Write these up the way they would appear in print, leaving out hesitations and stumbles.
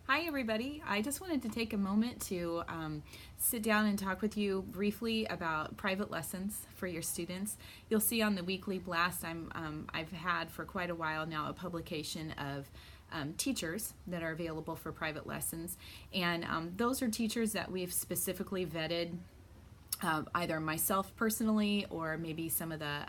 Hi, everybody. I just wanted to take a moment to sit down and talk with you briefly about private lessons for your students. You'll see on the weekly blast I've had for quite a while now a publication of teachers that are available for private lessons. And those are teachers that we've specifically vetted, either myself personally or maybe some of the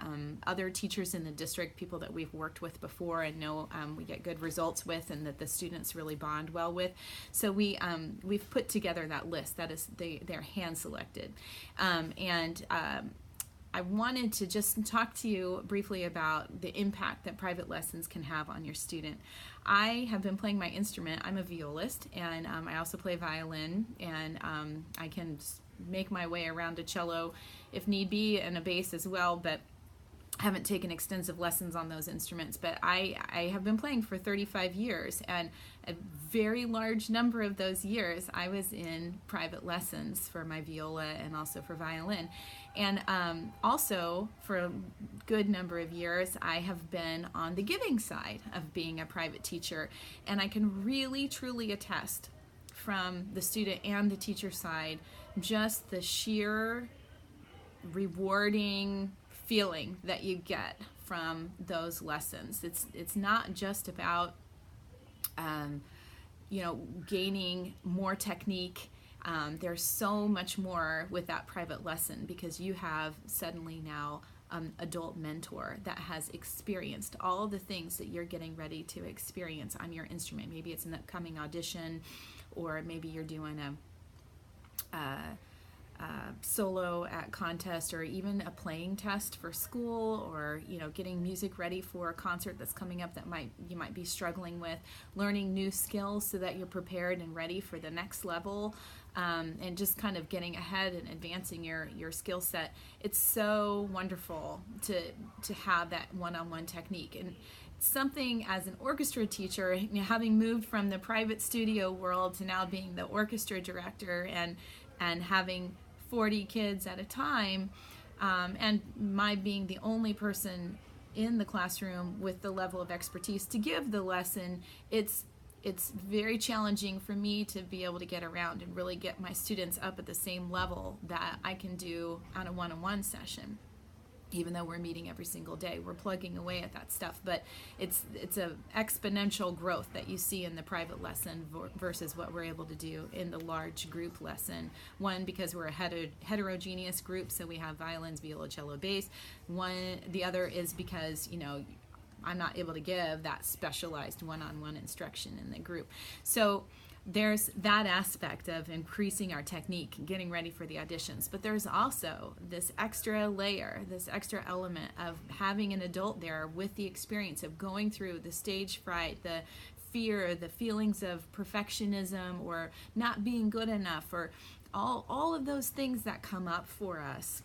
other teachers in the district, people that we've worked with before and know we get good results with and that the students really bond well with. So we've put together that list. That is, they're hand selected. I wanted to just talk to you briefly about the impact that private lessons can have on your student. I have been playing my instrument. I'm a violist, and I also play violin, and I can make my way around a cello if need be, and a bass as well, but haven't taken extensive lessons on those instruments. But I have been playing for 35 years, and a very large number of those years I was in private lessons for my viola and also for violin. And also for a good number of years I have been on the giving side of being a private teacher, and I can really truly attest from the student and the teacher side just the sheer rewarding feeling that you get from those lessons. It's not just about gaining more technique. There's so much more with that private lesson because you have suddenly now adult mentor that has experienced all of the things that you're getting ready to experience on your instrument. Maybe it's an upcoming audition, or maybe you're doing a solo at contest, or even a playing test for school, or getting music ready for a concert that's coming up that you might be struggling with, learning new skills so that you're prepared and ready for the next level, and just kind of getting ahead and advancing your skill set. It's so wonderful to have that one-on-one technique. And something as an orchestra teacher, having moved from the private studio world to now being the orchestra director and having 40 kids at a time, and my being the only person in the classroom with the level of expertise to give the lesson, it's very challenging for me to be able to get around and really get my students up at the same level that I can do on a one-on-one session. Even though we're meeting every single day, we're plugging away at that stuff, but it's a exponential growth that you see in the private lesson versus what we're able to do in the large group lesson. One, because we're a heterogeneous group, so we have violins, viola, cello, bass. The other is because I'm not able to give that specialized one-on-one instruction in the group. So there's that aspect of increasing our technique, getting ready for the auditions, but there's also this extra layer, this extra element of having an adult there with the experience of going through the stage fright, the fear, the feelings of perfectionism or not being good enough, or all of those things that come up for us.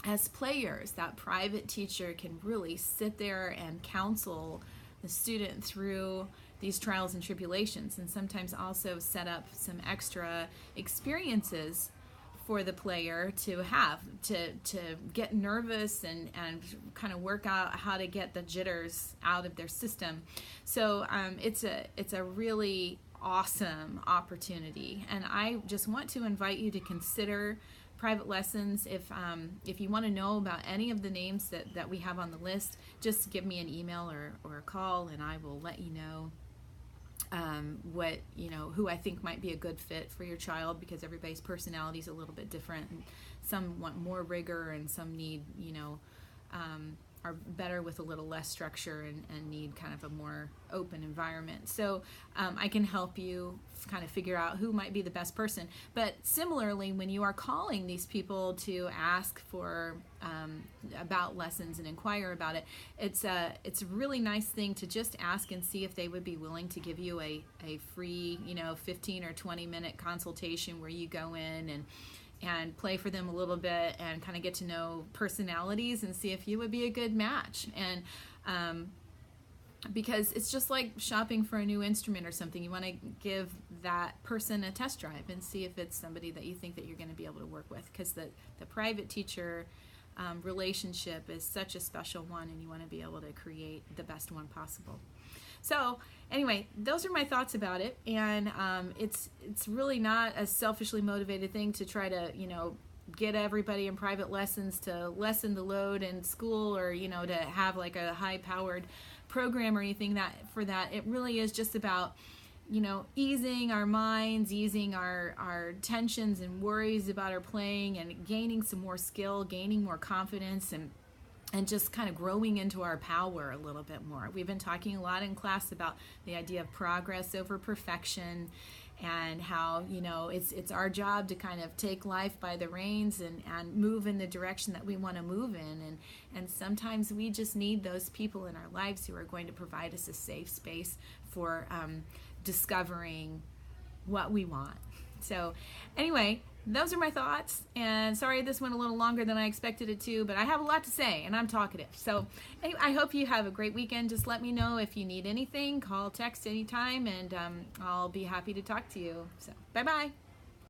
As players, that private teacher can really sit there and counsel the student through these trials and tribulations, and sometimes also set up some extra experiences for the player to have to get nervous and kind of work out how to get the jitters out of their system. So it's a really awesome opportunity, and I just want to invite you to consider private lessons. If you want to know about any of the names that we have on the list, just give me an email or a call, and I will let you know who I think might be a good fit for your child, because everybody's personality is a little bit different, and some want more rigor and some need are better with a little less structure and need kind of a more open environment. So I can help you kind of figure out who might be the best person. But similarly, when you are calling these people to ask for about lessons and inquire about it, it's a really nice thing to just ask and see if they would be willing to give you a free 15 or 20 minute consultation where you go in and play for them a little bit and kind of get to know personalities and see if you would be a good match. And because it's just like shopping for a new instrument or something, you want to give that person a test drive and see if it's somebody that you think that you're going to be able to work with, because the private teacher relationship is such a special one, and you want to be able to create the best one possible. So anyway, those are my thoughts about it, and it's really not a selfishly motivated thing to try to get everybody in private lessons to lessen the load in school, or to have like a high powered program or anything that. It really is just about easing our minds, easing our tensions and worries about our playing, and gaining some more skill, gaining more confidence, and just kind of growing into our power a little bit more. We've been talking a lot in class about the idea of progress over perfection, and how it's our job to kind of take life by the reins and move in the direction that we want to move in, and sometimes we just need those people in our lives who are going to provide us a safe space for discovering what we want. So anyway, those are my thoughts, and sorry this went a little longer than I expected it to, but I have a lot to say and I'm talkative. So anyway, I hope you have a great weekend. Just let me know if you need anything. Call, text anytime, and I'll be happy to talk to you. So bye bye.